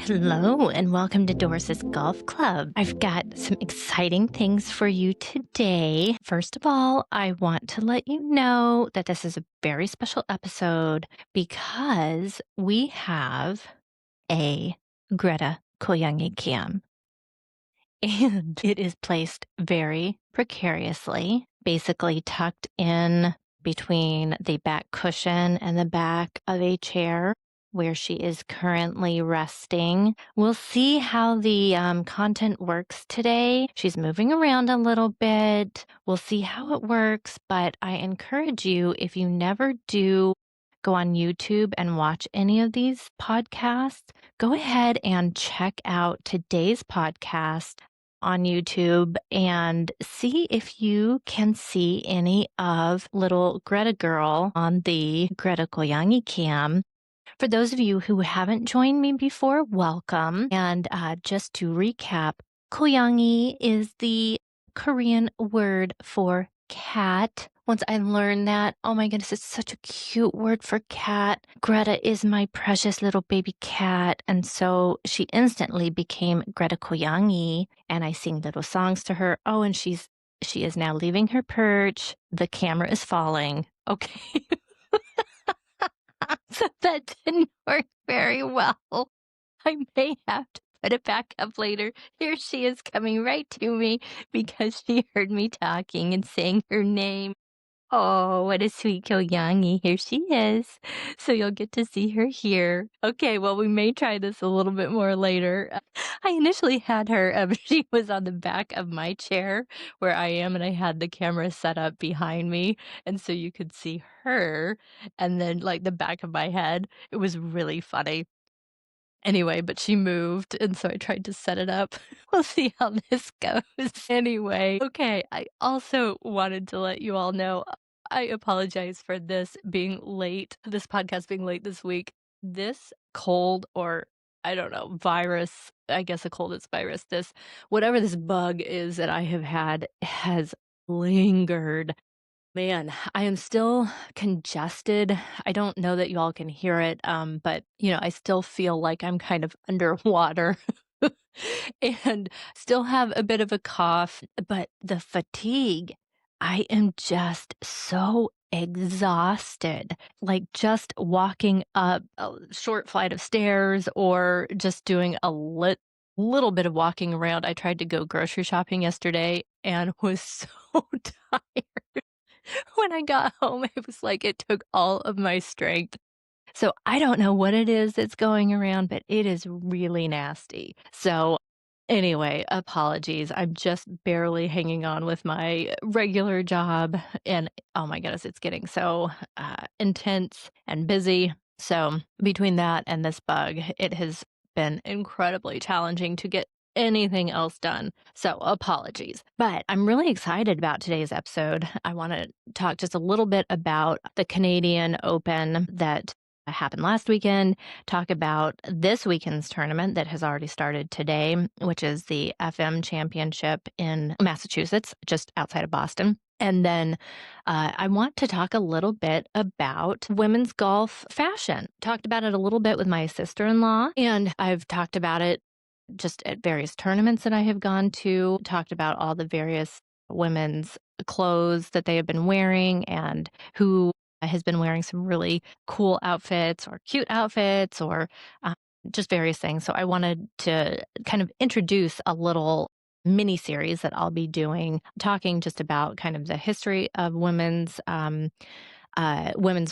Hello, and welcome to Doris Golf Club. I've got some exciting things for you today. First of all, I want to let you know that this is a very special episode because we have a Greta Goyangi cam. And it is placed very precariously, basically tucked in between the back cushion and the back of a chair where she is currently resting. We'll see how the content works today. She's moving around a little bit. We'll see how it works, but I encourage you, if you never do go on YouTube and watch any of these podcasts, go ahead and check out today's podcast on YouTube and see if you can see any of little Greta girl on the Greta Goyangi cam. For those of you who haven't joined me before, welcome. And just to recap, Goyangi is the Korean word for cat. Once I learned that, oh my goodness, it's such a cute word for cat. Greta is my precious little baby cat. And so she instantly became Greta Goyangi, and I sing little songs to her. Oh, and she is now leaving her perch. The camera is falling. Okay. So that didn't work very well. I may have to put it back up later. Here she is coming right to me because she heard me talking and saying her name. Oh, what a sweet Goyangi. Here she is. So you'll get to see her here. Okay, well, we may try this a little bit more later. I initially had her, she was on the back of my chair where I am, and I had the camera set up behind me. And so you could see her and then like the back of my head. It was really funny. Anyway, but she moved, and so I tried to set it up. We'll see how this goes. Anyway, okay, I also wanted to let you all know, I apologize for this being late, this podcast being late this week. This cold, or I don't know, virus, I guess a cold is virus, whatever this bug is that I have had has lingered. Man, I am still congested. I don't know that you all can hear it, but I still feel like I'm kind of underwater and still have a bit of a cough, but the fatigue, I am just so exhausted. Like just walking up a short flight of stairs or just doing a little bit of walking around. I tried to go grocery shopping yesterday and was so tired. When I got home, it was like it took all of my strength. So I don't know what it is that's going around, but it is really nasty. So anyway, apologies. I'm just barely hanging on with my regular job. And oh my goodness, it's getting so intense and busy. So between that and this bug, it has been incredibly challenging to get anything else done. So apologies. But I'm really excited about today's episode. I want to talk just a little bit about the Canadian Open that happened last weekend, talk about this weekend's tournament that has already started today, which is the FM Championship in Massachusetts, just outside of Boston. And then I want to talk a little bit about women's golf fashion. Talked about it a little bit with my sister-in-law, and I've talked about it just at various tournaments that I have gone to, talked about all the various women's clothes that they have been wearing and who has been wearing some really cool outfits or cute outfits or just various things. So I wanted to kind of introduce a little mini series that I'll be doing, talking just about kind of the history of women's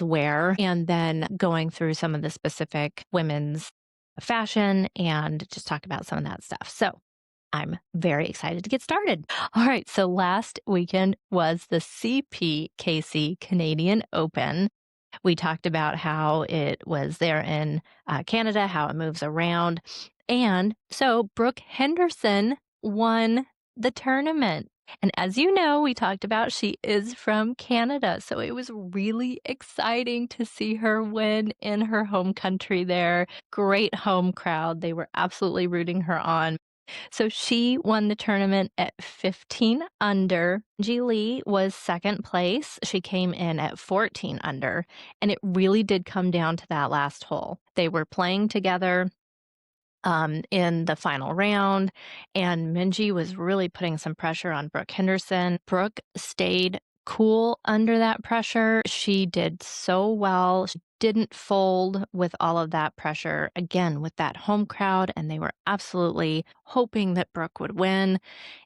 wear, and then going through some of the specific women's fashion and just talk about some of that stuff. So I'm very excited to get started. All right. So last weekend was the CPKC Canadian Open. We talked about how it was there in Canada, how it moves around. And so Brooke Henderson won the tournament. And as you know, we talked about she is from Canada, so it was really exciting to see her win in her home country there. Great home crowd. They were absolutely rooting her on. So she won the tournament at 15 under. G Lee was second place. She came in at 14 under, and it really did come down to that last hole. They were playing together in the final round, and Minji was really putting some pressure on Brooke Henderson. Brooke stayed cool under that pressure. She did so well. She didn't fold with all of that pressure, again, with that home crowd, and they were absolutely hoping that Brooke would win,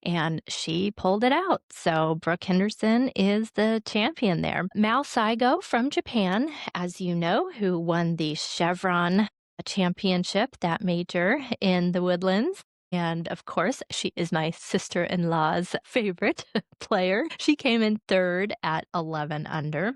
and she pulled it out. So Brooke Henderson is the champion there. Mao Saigo from Japan, as you know, who won the Chevron championship, that major in the Woodlands. And of course, she is my sister in law's favorite player. She came in third at 11 under.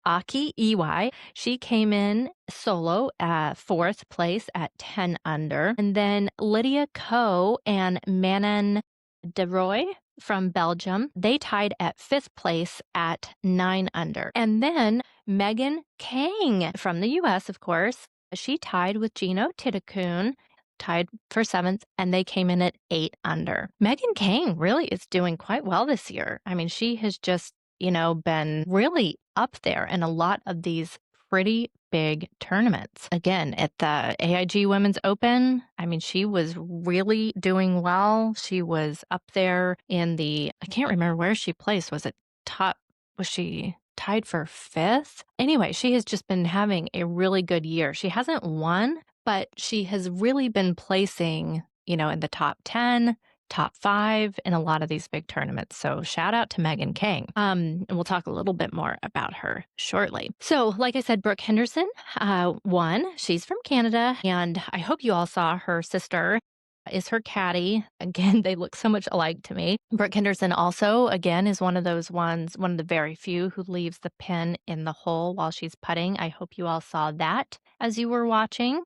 Aki Iwai, she came in solo at fourth place at 10 under. And then Lydia Ko and Manon DeRoy from Belgium, they tied at fifth place at 9 under. And then Megan Khang from the US, of course, she tied with Gino Titakun, tied for seventh, and they came in at 8 under. Megan Khang really is doing quite well this year. I mean, she has just, been really up there in a lot of these pretty big tournaments. Again, at the AIG Women's Open, I mean, she was really doing well. She was up there in I can't remember where she placed. Was she tied for fifth? Anyway, she has just been having a really good year. She hasn't won, but she has really been placing, in the top 10, top 5 in a lot of these big tournaments. So shout out to Megan Khang. And we'll talk a little bit more about her shortly. So like I said, Brooke Henderson won. She's from Canada, and I hope you all saw her sister is her caddy. Again, they look so much alike to me. Brooke Henderson also, again, is one of the very few who leaves the pin in the hole while she's putting. I hope you all saw that as you were watching.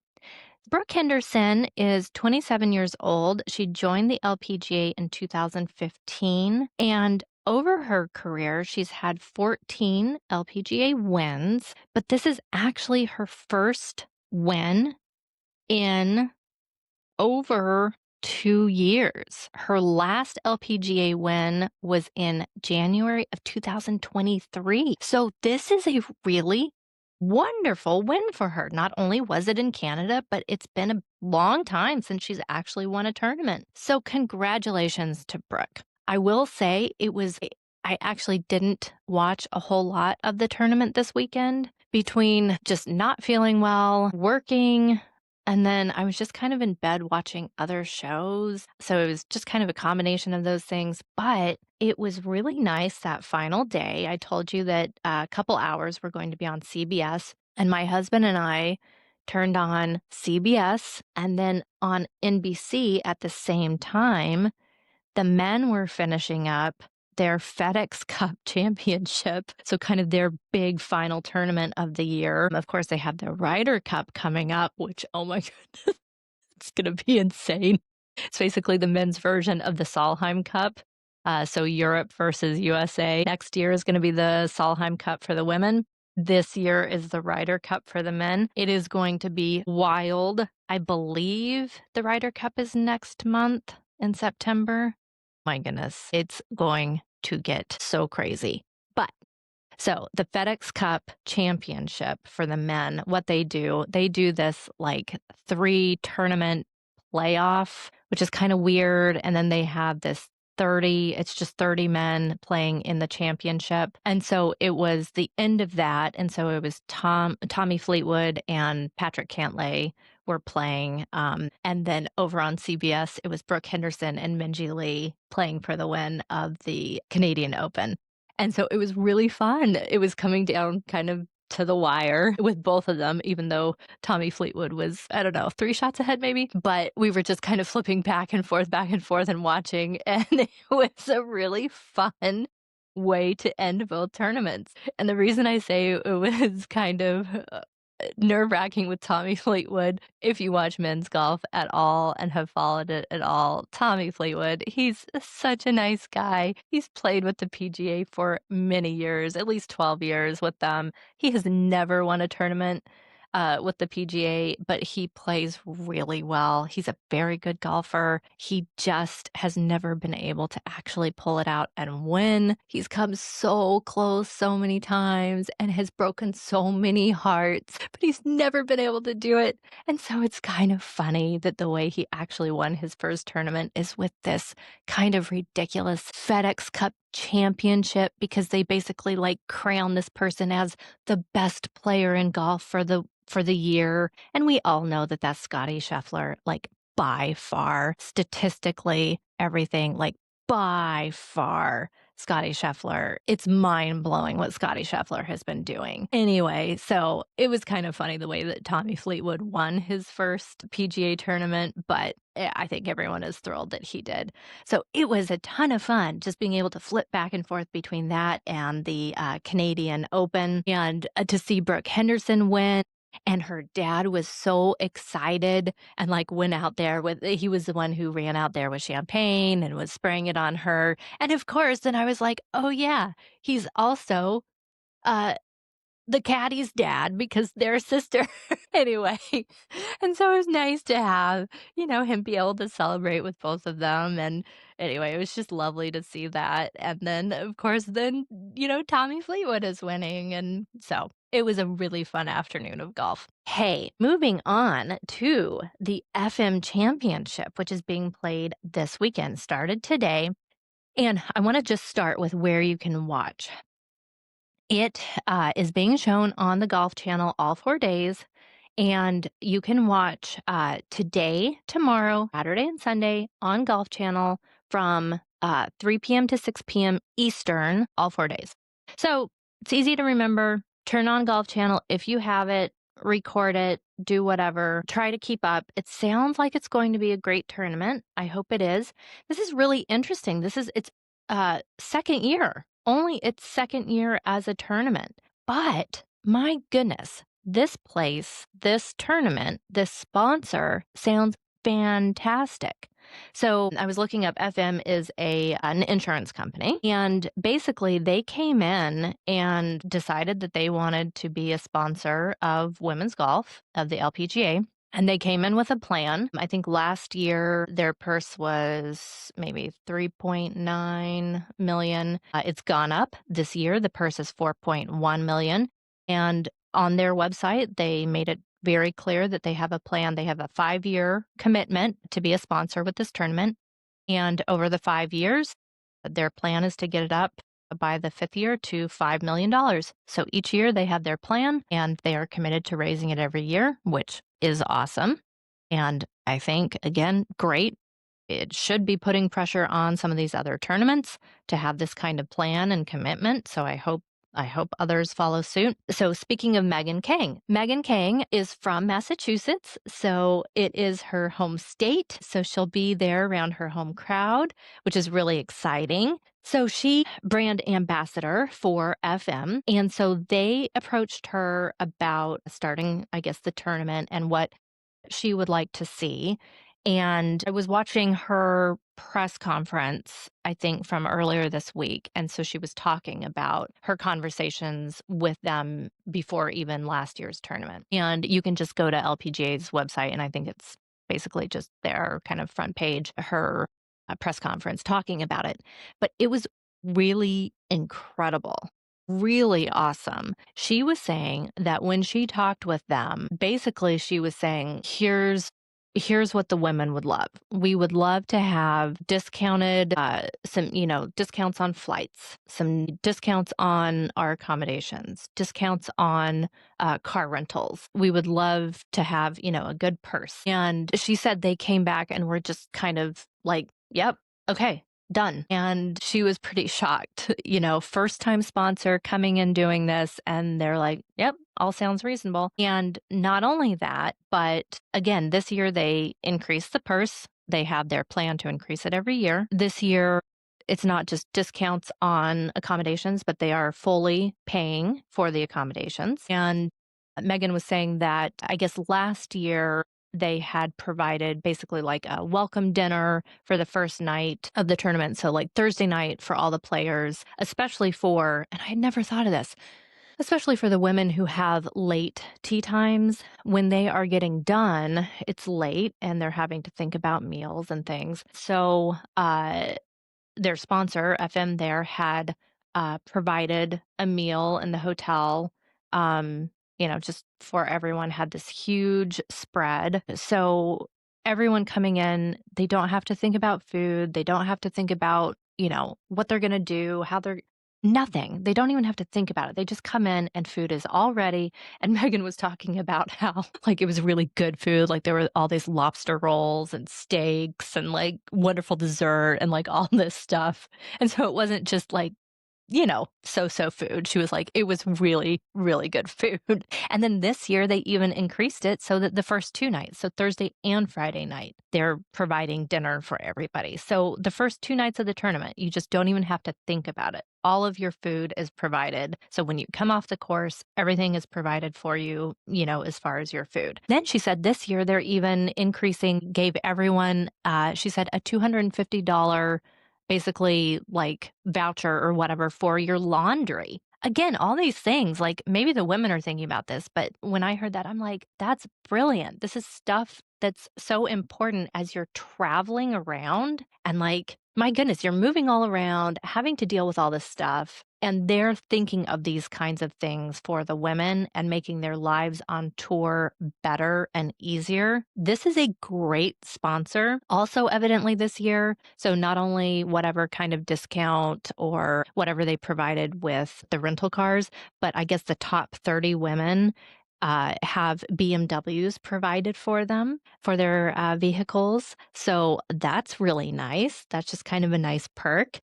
Brooke Henderson is 27 years old. She joined the LPGA in 2015, and over her career, she's had 14 LPGA wins, but this is actually her first win in over 2 years. Her last LPGA win was in January of 2023. So this is a really wonderful win for her. Not only was it in Canada, but it's been a long time since she's actually won a tournament. So congratulations to Brooke. I will say I actually didn't watch a whole lot of the tournament this weekend between just not feeling well, working, and then I was just kind of in bed watching other shows. So it was just kind of a combination of those things. But it was really nice that final day. I told you that a couple hours were going to be on CBS. And my husband and I turned on CBS, and then on NBC at the same time, the men were finishing up their FedEx Cup championship. So kind of their big final tournament of the year. Of course, they have the Ryder Cup coming up, which, oh my goodness, it's going to be insane. It's basically the men's version of the Solheim Cup. So Europe versus USA. Next year is going to be the Solheim Cup for the women. This year is the Ryder Cup for the men. It is going to be wild. I believe the Ryder Cup is next month in September. My goodness, it's going to get so crazy. But so the FedEx Cup championship for the men, what they do this like 3 tournament playoff, which is kind of weird. And then they have this it's just 30 men playing in the championship. And so it was the end of that. And so it was Tommy Fleetwood and Patrick Cantlay were playing. And then over on CBS, it was Brooke Henderson and Minji Lee playing for the win of the Canadian Open. And so it was really fun. It was coming down kind of to the wire with both of them, even though Tommy Fleetwood was, 3 shots ahead maybe. But we were just kind of flipping back and forth and watching. And it was a really fun way to end both tournaments. And the reason I say it was kind of nerve-wracking with Tommy Fleetwood. If you watch men's golf at all and have followed it at all, Tommy Fleetwood, he's such a nice guy. He's played with the PGA for many years, at least 12 years with them. He has never won a tournament with the PGA, but he plays really well. He's a very good golfer. He just has never been able to actually pull it out and win. He's come so close so many times and has broken so many hearts, but he's never been able to do it. And so it's kind of funny that the way he actually won his first tournament is with this kind of ridiculous FedEx Cup championship, because they basically like crown this person as the best player in golf for the year. And we all know that that's Scottie Scheffler, like by far, statistically, everything, like by far. Scottie Scheffler. It's mind blowing what Scottie Scheffler has been doing. Anyway, so it was kind of funny the way that Tommy Fleetwood won his first PGA tournament, but I think everyone is thrilled that he did. So it was a ton of fun just being able to flip back and forth between that and the Canadian Open, and to see Brooke Henderson win. And her dad was so excited and like went out there he was the one who ran out there with champagne and was spraying it on her. And of course, then I was like, oh yeah, he's also uh the caddy's dad because they're a sister. Anyway, and so it was nice to have, him be able to celebrate with both of them. And anyway, it was just lovely to see that. And then, of course, Tommy Fleetwood is winning. And so it was a really fun afternoon of golf. Hey, moving on to the FM Championship, which is being played this weekend, started today. And I want to just start with where you can watch. It is being shown on the Golf Channel all 4 days, and you can watch today, tomorrow, Saturday, and Sunday on Golf Channel from 3 p.m. to 6 p.m. Eastern, all 4 days. So it's easy to remember. Turn on Golf Channel if you have it, record it, do whatever. Try to keep up. It sounds like it's going to be a great tournament. I hope it is. This is really interesting. It's second year. Only its second year as a tournament. But my goodness, this place, this tournament, this sponsor sounds fantastic. So I was looking up. FM is an insurance company, and basically they came in and decided that they wanted to be a sponsor of women's golf, of the LPGA. And they came in with a plan. I think last year their purse was maybe 3.9 million. It's gone up this year. The purse is 4.1 million. And on their website, they made it very clear that they have a plan. They have a 5-year commitment to be a sponsor with this tournament. And over the 5 years, their plan is to get it up by the 5th year to $5 million. So each year they have their plan, and they are committed to raising it every year, which is awesome. And I think, again, great. It should be putting pressure on some of these other tournaments to have this kind of plan and commitment. So I hope others follow suit. So speaking of Megan Khang is from Massachusetts. So it is her home state. So she'll be there around her home crowd, which is really exciting. So she brand ambassador for FM. And so they approached her about starting, I guess, the tournament and what she would like to see. And I was watching her press conference, I think, from earlier this week. And so she was talking about her conversations with them before even last year's tournament. And you can just go to LPGA's website, and I think it's basically just their kind of front page, her press conference talking about it. But it was really incredible. Really awesome. She was saying that when she talked with them, basically she was saying, here's what the women would love. We would love to have discounted, discounts on flights, some discounts on our accommodations, discounts on car rentals. We would love to have, a good purse. And she said they came back and were just kind of like, yep, okay, done. And she was pretty shocked, first time sponsor coming in doing this. And they're like, yep, all sounds reasonable. And not only that, but again, this year they increased the purse. They have their plan to increase it every year. This year, it's not just discounts on accommodations, but they are fully paying for the accommodations. And Megan was saying that I guess last year they had provided basically like a welcome dinner for the first night of the tournament. So, like Thursday night for all the players, especially for, and I had never thought of this, especially for the women who have late tea times. When they are getting done, it's late and they're having to think about meals and things. So, their sponsor, FM, there had provided a meal in the hotel. Just for everyone, had this huge spread. So everyone coming in, they don't have to think about food. They don't have to think about, what they're going to do, how they're nothing. They don't even have to think about it. They just come in and food is all ready. And Megan was talking about how like it was really good food. Like there were all these lobster rolls and steaks and like wonderful dessert and like all this stuff. And so it wasn't just like, so food. She was like, it was really, really good food. And then this year they even increased it so that the first 2 nights, so Thursday and Friday night, they're providing dinner for everybody. So the first 2 nights of the tournament, you just don't even have to think about it. All of your food is provided. So when you come off the course, everything is provided for you, as far as your food. Then she said this year they're even increasing, gave everyone, she said, a $250 basically like voucher or whatever for your laundry. Again, all these things, like maybe the women are thinking about this, but when I heard that, I'm like, that's brilliant. This is stuff that's so important as you're traveling around. And like, my goodness, you're moving all around, having to deal with all this stuff. And they're thinking of these kinds of things for the women and making their lives on tour better and easier. This is a great sponsor. Also, evidently this year. So, not only whatever kind of discount or whatever they provided with the rental cars, but I guess the top 30 women have BMWs provided for them for their vehicles. So that's really nice. That's just kind of a nice perk.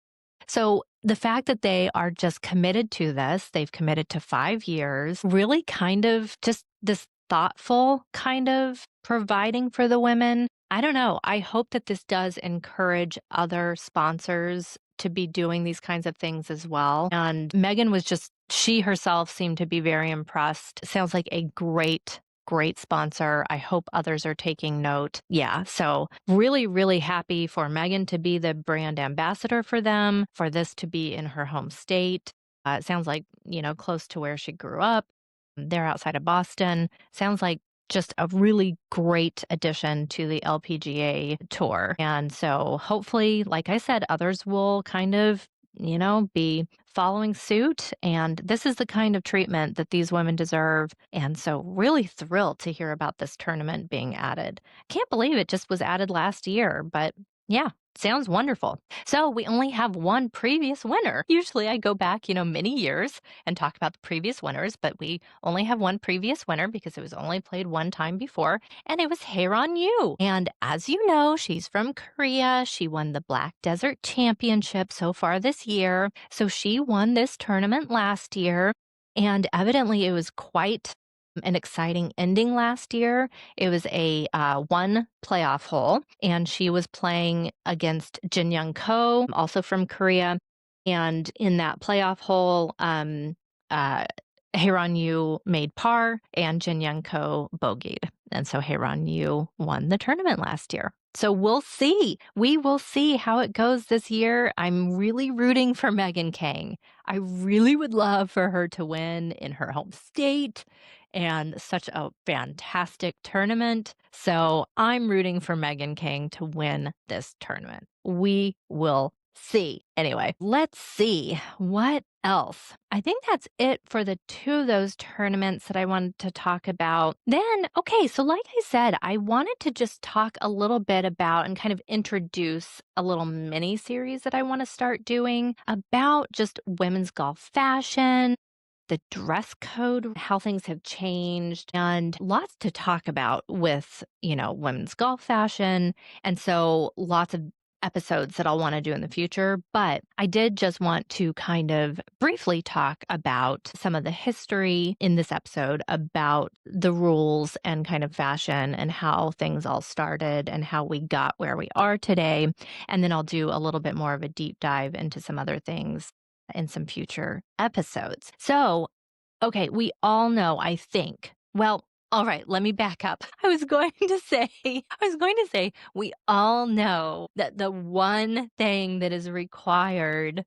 So the fact that they are just committed to this, they've committed to 5 years, really kind of just this thoughtful kind of providing for the women. I don't know. I hope that this does encourage other sponsors to be doing these kinds of things as well. And Megan was just, she herself seemed to be very impressed. Sounds like a great sponsor. I hope others are taking note. Yeah, so really, really happy for Megan to be the brand ambassador for them, for this to be in her home state. It sounds like, close to where she grew up. They're outside of Boston. Sounds like just a really great addition to the LPGA tour. And so hopefully, like I said, others will kind of, be following suit. And this is the kind of treatment that these women deserve. And so really thrilled to hear about this tournament being added. Can't believe it just was added last year, but yeah, sounds wonderful. So we only have one previous winner. Usually I go back, many years and talk about the previous winners, but we only have one previous winner because it was only played one time before, and it was Haeron Yu. And as you know, she's from Korea. She won the Black Desert Championship so far this year. So she won this tournament last year, and evidently it was quite an exciting ending last year. It was a one playoff hole, and she was playing against Jin Young Ko, also from Korea. And in that playoff hole, Haeron Yu made par and Jin Young Ko bogeyed. And so Haeron Yu won the tournament last year. So we'll see. We will see how it goes this year. I'm really rooting for Megan Khang. I really would love for her to win in her home state, and such a fantastic tournament. So I'm rooting for Megan Khang to win this tournament. We will see. Anyway, let's see what else. I think that's it for the two of those tournaments that I wanted to talk about. Then, okay, so like I said, I wanted to just talk a little bit about and kind of introduce a little mini series that I want to start doing about just women's golf fashion, the dress code, how things have changed, and lots to talk about with, women's golf fashion. And so lots of episodes that I'll want to do in the future. But I did just want to kind of briefly talk about some of the history in this episode about the rules and kind of fashion and how things all started and how we got where we are today. And then I'll do a little bit more of a deep dive into some other things in some future episodes. So, okay, we all know, I think, Well, all right, let me back up. I was going to say we all know that the one thing that is required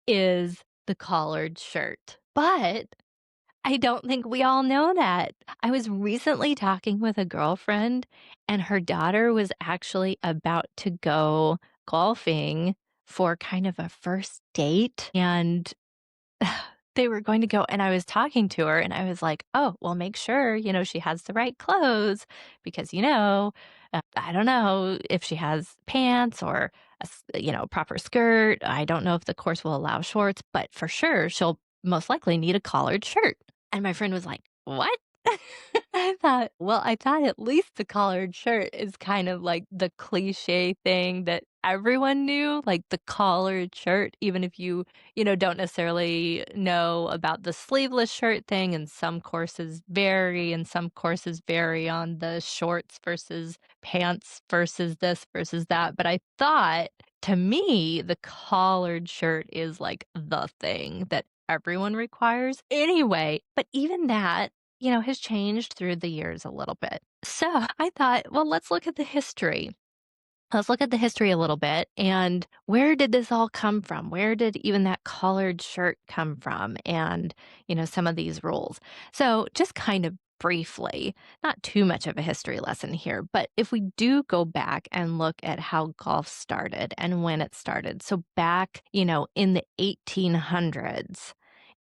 is the collared shirt. But I don't think we all know that. I was recently talking with a girlfriend, and her daughter was actually about to go golfing for kind of a first date, and they were going to go, and I was talking to her, and I was like, "Oh, well, make sure, she has the right clothes because, I don't know if she has pants or proper skirt. I don't know if the course will allow shorts, but for sure, she'll most likely need a collared shirt." And my friend was like, "What?" I thought at least the collared shirt is kind of like the cliche thing that everyone knew, like the collared shirt, even if you don't necessarily know about the sleeveless shirt thing, and some courses vary, and some courses vary on the shorts versus pants versus this versus that. But I thought, to me, the collared shirt is like the thing that everyone requires anyway. But even that, has changed through the years a little bit. So I thought, well, let's look at the history. Let's look at the history a little bit, and where did this all come from? Where did even that collared shirt come from? And, some of these rules. So, just kind of briefly, not too much of a history lesson here, but if we do go back and look at how golf started and when it started. So, back, in the 1800s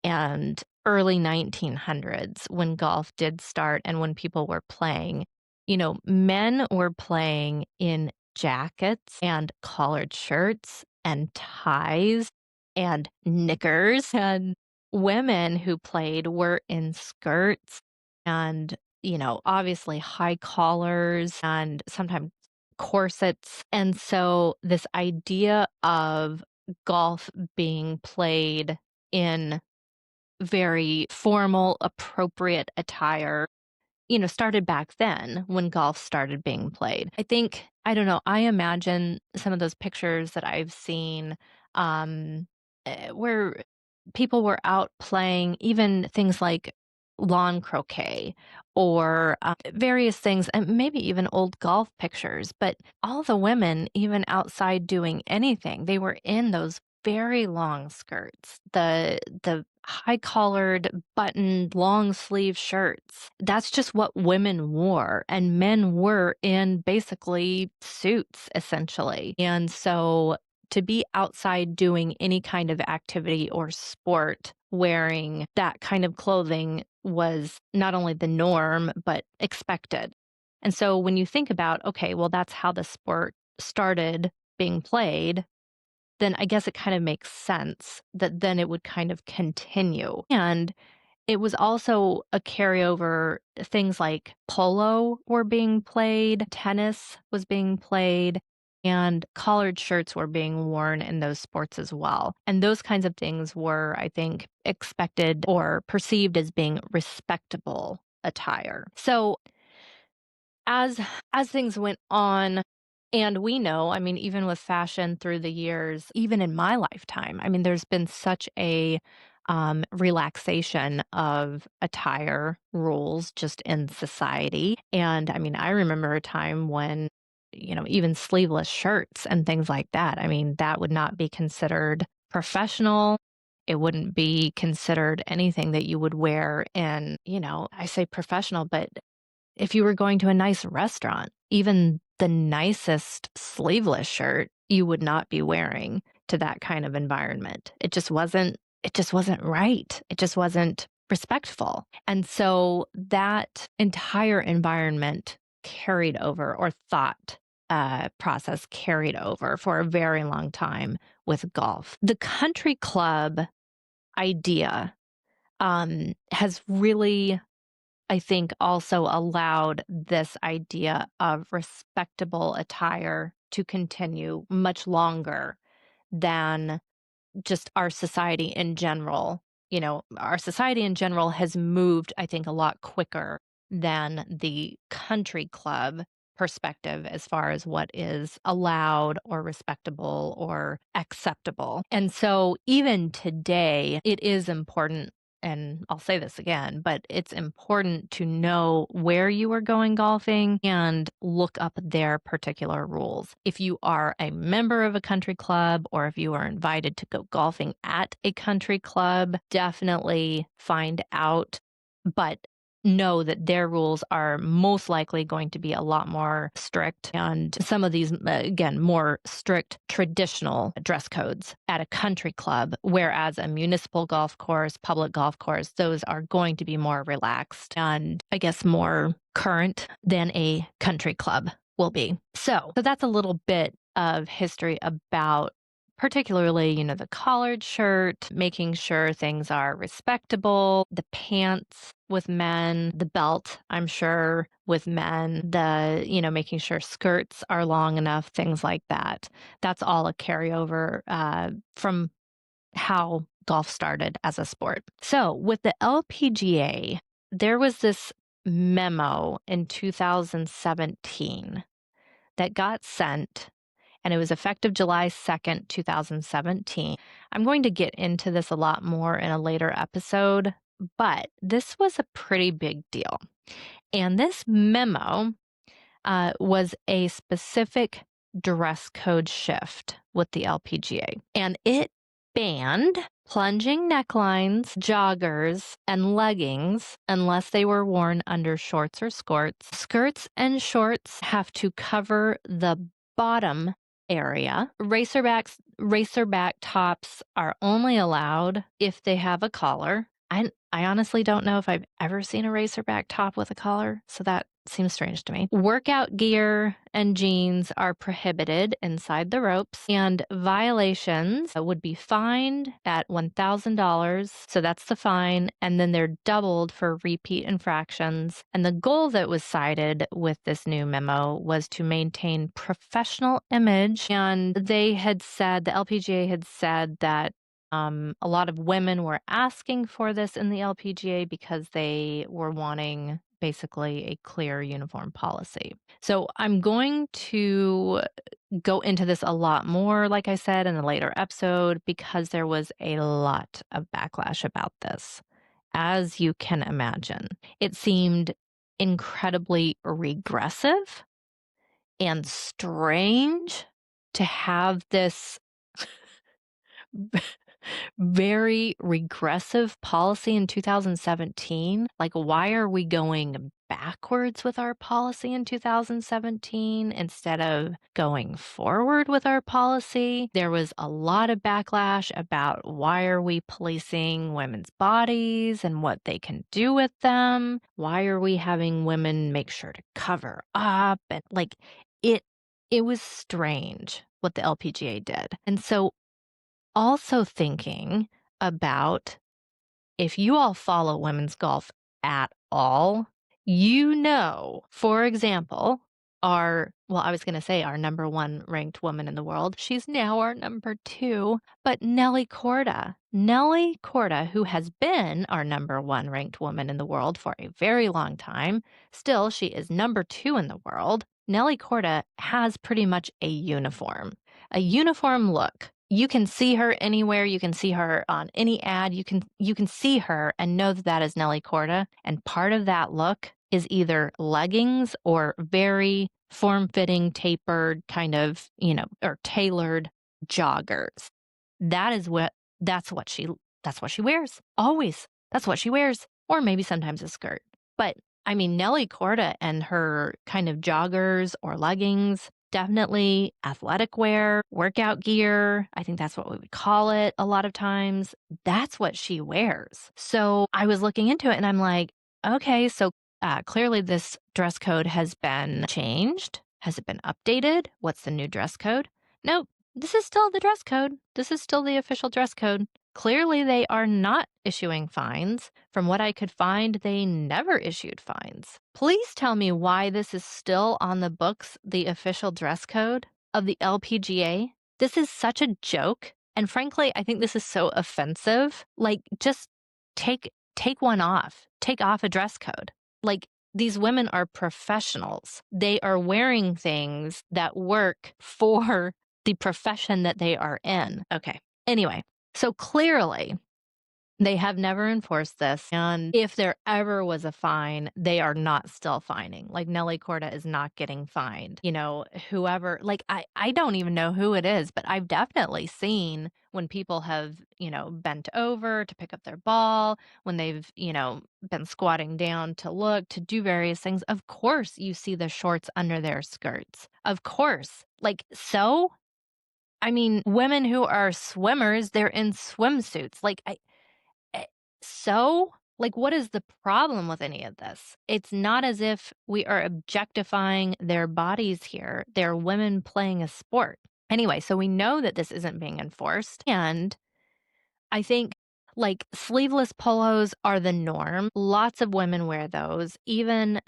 and early 1900s, when golf did start and when people were playing, men were playing in jackets and collared shirts and ties and knickers, and women who played were in skirts and, obviously high collars and sometimes corsets. And so this idea of golf being played in very formal, appropriate attire, started back then when golf started being played. I don't know, I imagine some of those pictures that I've seen, um, where people were out playing even things like lawn croquet or various things, and maybe even old golf pictures. But all the women, even outside doing anything, they were in those very long skirts, the high collared, buttoned, long sleeve shirts. That's just what women wore, and men were in basically suits, essentially. And so to be outside doing any kind of activity or sport wearing that kind of clothing was not only the norm, but expected. And so when you think about, okay, well, that's how the sport started being played, then I guess it kind of makes sense that then it would kind of continue. And it was also a carryover. Things like polo were being played, tennis was being played, and collared shirts were being worn in those sports as well. And those kinds of things were, I think, expected or perceived as being respectable attire. So as as things went on, and we know, I mean, even with fashion through the years, even in my lifetime, I mean, there's been such a relaxation of attire rules just in society. And I mean, I remember a time when, even sleeveless shirts and things like that, I mean, that would not be considered professional. It wouldn't be considered anything that you would wear in, I say professional, but if you were going to a nice restaurant, even the nicest sleeveless shirt you would not be wearing to that kind of environment. It just wasn't right. It just wasn't respectful. And so that entire environment carried over, or thought process carried over for a very long time with golf. The country club idea has really, I think, also allowed this idea of respectable attire to continue much longer than just our society in general. Our society in general has moved, I think, a lot quicker than the country club perspective as far as what is allowed or respectable or acceptable. And so even today, it is important and I'll say this again, but it's important to know where you are going golfing and look up their particular rules. If you are a member of a country club or if you are invited to go golfing at a country club, definitely find out. But know that their rules are most likely going to be a lot more strict, and some of these, again, more strict traditional dress codes at a country club, whereas a municipal golf course, public golf course, those are going to be more relaxed and I guess more current than a country club will be. So that's a little bit of history about particularly, the collared shirt, making sure things are respectable, the pants with men, the belt, I'm sure, with men, making sure skirts are long enough, things like that. That's all a carryover from how golf started as a sport. So with the LPGA, there was this memo in 2017 that got sent, and it was effective July 2nd, 2017. I'm going to get into this a lot more in a later episode, but this was a pretty big deal. And this memo was a specific dress code shift with the LPGA, and it banned plunging necklines, joggers, and leggings unless they were worn under shorts or skirts. Skirts and shorts have to cover the bottom area. Racerback tops are only allowed if they have a collar. I honestly don't know if I've ever seen a racerback top with a collar, so that seems strange to me. Workout gear and jeans are prohibited inside the ropes, and violations would be fined at $1,000. So that's the fine, and then they're doubled for repeat infractions. And the goal that was cited with this new memo was to maintain professional image. And the LPGA had said that a lot of women were asking for this in the LPGA because they were wanting basically a clear uniform policy. So I'm going to go into this a lot more, like I said, in a later episode, because there was a lot of backlash about this, as you can imagine. It seemed incredibly regressive and strange to have this very regressive policy in 2017. Like, why are we going backwards with our policy in 2017 instead of going forward with our policy? There was a lot of backlash about why are we policing women's bodies and what they can do with them? Why are we having women make sure to cover up? And it was strange what the LPGA did. And so also thinking about, if you all follow women's golf at all, for example, our number one ranked woman in the world. She's now our number 2, but Nelly Korda. Nelly Korda, who has been our number 1 ranked woman in the world for a very long time, still she is number 2 in the world. Nelly Korda has pretty much a uniform look. You can see her anywhere. You can see her on any ad. You can see her and know that that is Nelly Korda. And part of that look is either leggings or very form-fitting, tapered kind of, or tailored joggers. That's what she wears. Always. That's what she wears. Or maybe sometimes a skirt. But I mean, Nelly Korda and her kind of joggers or leggings, definitely athletic wear, workout gear. I think that's what we would call it a lot of times. That's what she wears. So I was looking into it and I'm like, okay, so clearly this dress code has been changed. Has it been updated? What's the new dress code? Nope. This is still the dress code. This is still the official dress code. Clearly, they are not issuing fines. From what I could find, they never issued fines. Please tell me why this is still on the books, the official dress code of the LPGA. This is such a joke. And frankly, I think this is so offensive. Like, just take one off. Take off a dress code. Like, these women are professionals. They are wearing things that work for the profession that they are in. Okay. Anyway, so clearly They have never enforced this, and if there ever was a fine, they are not still fining. Like, Nelly Corda is not getting fined. You know, whoever like, I don't even know who it is, but I've definitely seen when people have, bent over to pick up their ball, when they've, been squatting down to look, to do various things. Of course, you see the shorts under their skirts. Of course. Like, so? I mean, women who are swimmers, they're in swimsuits. Eh, so? Like, what is the problem with any of this? It's not as if we are objectifying their bodies here. They're women playing a sport. Anyway, so we know that this isn't being enforced. And I think like sleeveless polos are the norm. Lots of women wear those. Even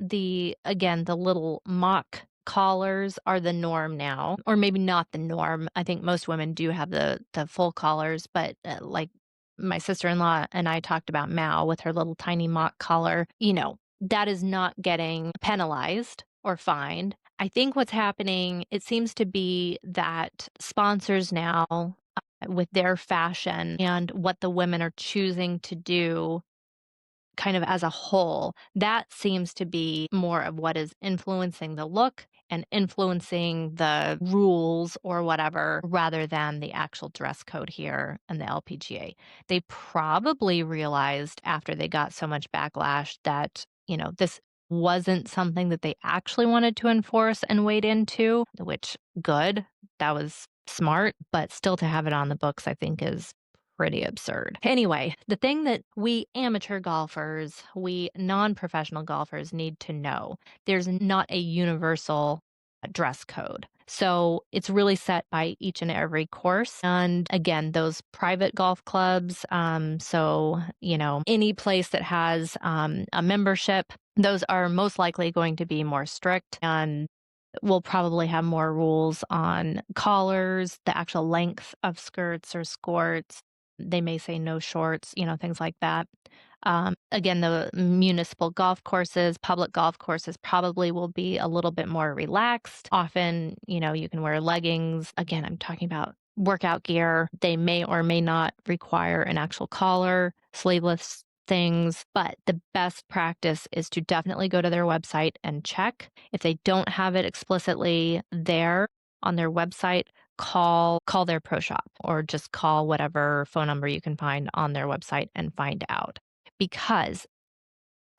again, the little mock collars are the norm now, or maybe not the norm. I think most women do have the full collars, but like my sister-in-law and I talked about Mao with her little tiny mock collar, that is not getting penalized or fined. I think what's happening, it seems to be that sponsors now with their fashion and what the women are choosing to do kind of as a whole, that seems to be more of what is influencing the look and influencing the rules or whatever rather than the actual dress code here and the LPGA. They probably realized after they got so much backlash that, this wasn't something that they actually wanted to enforce and wade into, which good. That was smart, but still to have it on the books, I think is pretty absurd. Anyway, the thing that we amateur golfers, we non-professional golfers need to know, there's not a universal dress code. So it's really set by each and every course. And again, those private golf clubs, any place that has a membership, those are most likely going to be more strict and we'll probably have more rules on collars, the actual length of skirts or skirts. They may say no shorts, things like that. Again, the municipal golf courses, public golf courses probably will be a little bit more relaxed. Often, you can wear leggings. Again, I'm talking about workout gear. They may or may not require an actual collar, sleeveless things, but the best practice is to definitely go to their website and check. If they don't have it explicitly there on their website, call their pro shop or just call whatever phone number you can find on their website and find out. Because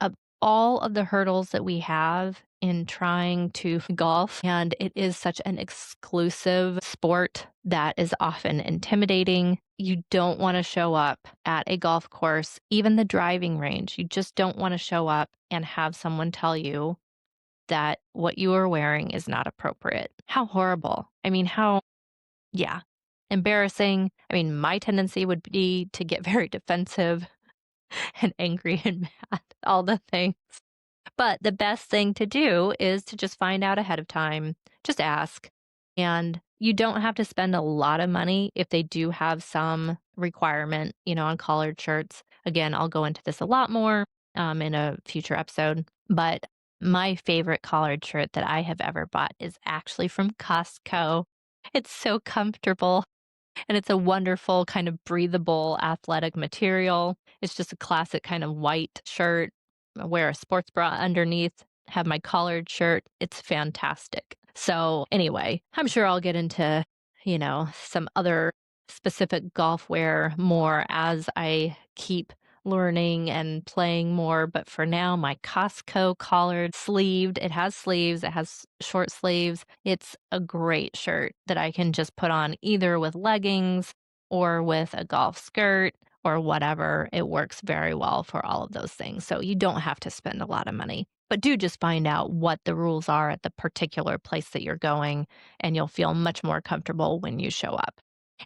of all of the hurdles that we have in trying to golf, and it is such an exclusive sport that is often intimidating. You don't want to show up at a golf course, even the driving range. You just don't want to show up and have someone tell you that what you are wearing is not appropriate. How horrible. I mean, yeah, embarrassing. I mean, my tendency would be to get very defensive and angry and mad, all the things. But the best thing to do is to just find out ahead of time, just ask. And you don't have to spend a lot of money if they do have some requirement, on collared shirts. Again, I'll go into this a lot more in a future episode. But my favorite collared shirt that I have ever bought is actually from Costco. It's so comfortable. And it's a wonderful kind of breathable athletic material. It's just a classic kind of white shirt. I wear a sports bra underneath, have my collared shirt. It's fantastic. So anyway, I'm sure I'll get into, some other specific golf wear more as I keep learning and playing more. But for now, my Costco collared sleeved, it has sleeves, it has short sleeves. It's a great shirt that I can just put on either with leggings or with a golf skirt or whatever. It works very well for all of those things. So you don't have to spend a lot of money. But do just find out what the rules are at the particular place that you're going, and you'll feel much more comfortable when you show up.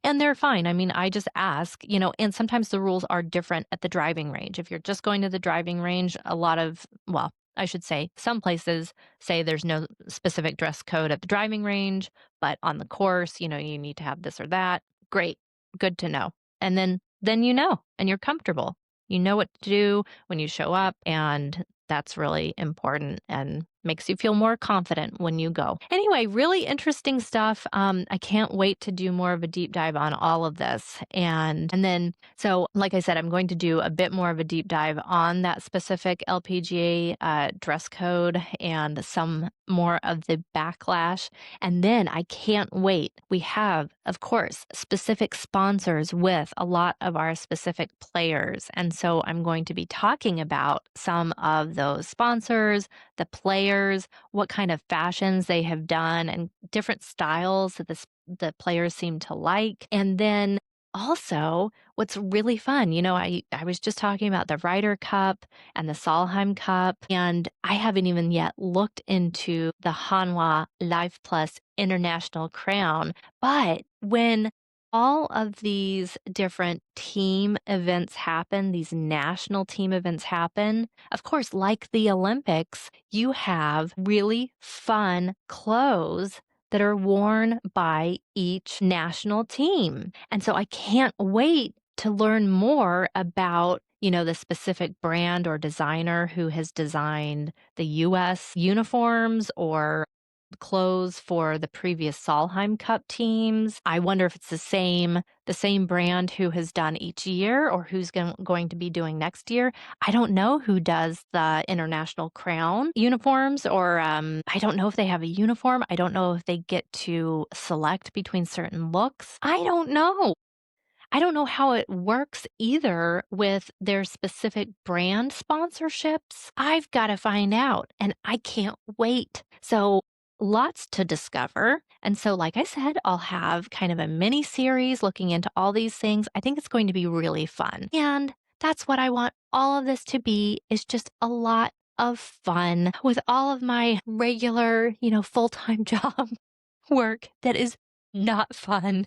And they're fine. I mean, I just ask, and sometimes the rules are different at the driving range. If you're just going to the driving range, I should say some places say there's no specific dress code at the driving range, but on the course, you need to have this or that. Great. Good to know. And then and you're comfortable. You know what to do when you show up, and that's really important and makes you feel more confident when you go. Anyway, really interesting stuff. I can't wait to do more of a deep dive on all of this. And then, so like I said, I'm going to do a bit more of a deep dive on that specific LPGA dress code and some more of the backlash. And then I can't wait. We have, of course, specific sponsors with a lot of our specific players. And so I'm going to be talking about some of those sponsors, the players, what kind of fashions they have done, and different styles that the players seem to like. And then also, what's really fun, I was just talking about the Ryder Cup and the Solheim Cup, and I haven't even yet looked into the Hanwha Life Plus International Crown. But when all of these different team events happen, these national team events happen, of course, like the Olympics, you have really fun clothes that are worn by each national team. And so I can't wait to learn more about, the specific brand or designer who has designed the US uniforms or clothes for the previous Solheim Cup teams. I wonder if it's the same brand who has done each year or who's going to be doing next year. I don't know who does the International Crown uniforms, or I don't know if they have a uniform. I don't know if they get to select between certain looks. I don't know. I don't know how it works either with their specific brand sponsorships. I've got to find out, and I can't wait. So, lots to discover. And so, like I said, I'll have kind of a mini series looking into all these things. I think it's going to be really fun. And that's what I want all of this to be, is just a lot of fun with all of my regular, full-time job work that is not fun.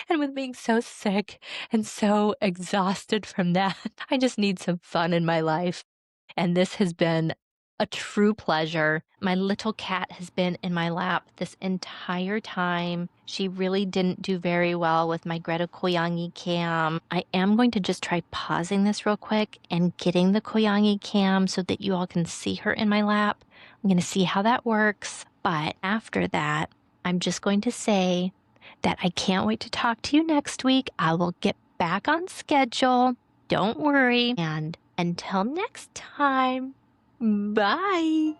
And with being so sick and so exhausted from that, I just need some fun in my life. And this has been a true pleasure. My little cat has been in my lap this entire time. She really didn't do very well with my Greta Goyangi cam. I am going to just try pausing this real quick and getting the Goyangi cam so that you all can see her in my lap. I'm going to see how that works. But after that, I'm just going to say that I can't wait to talk to you next week. I will get back on schedule. Don't worry. And until next time, bye.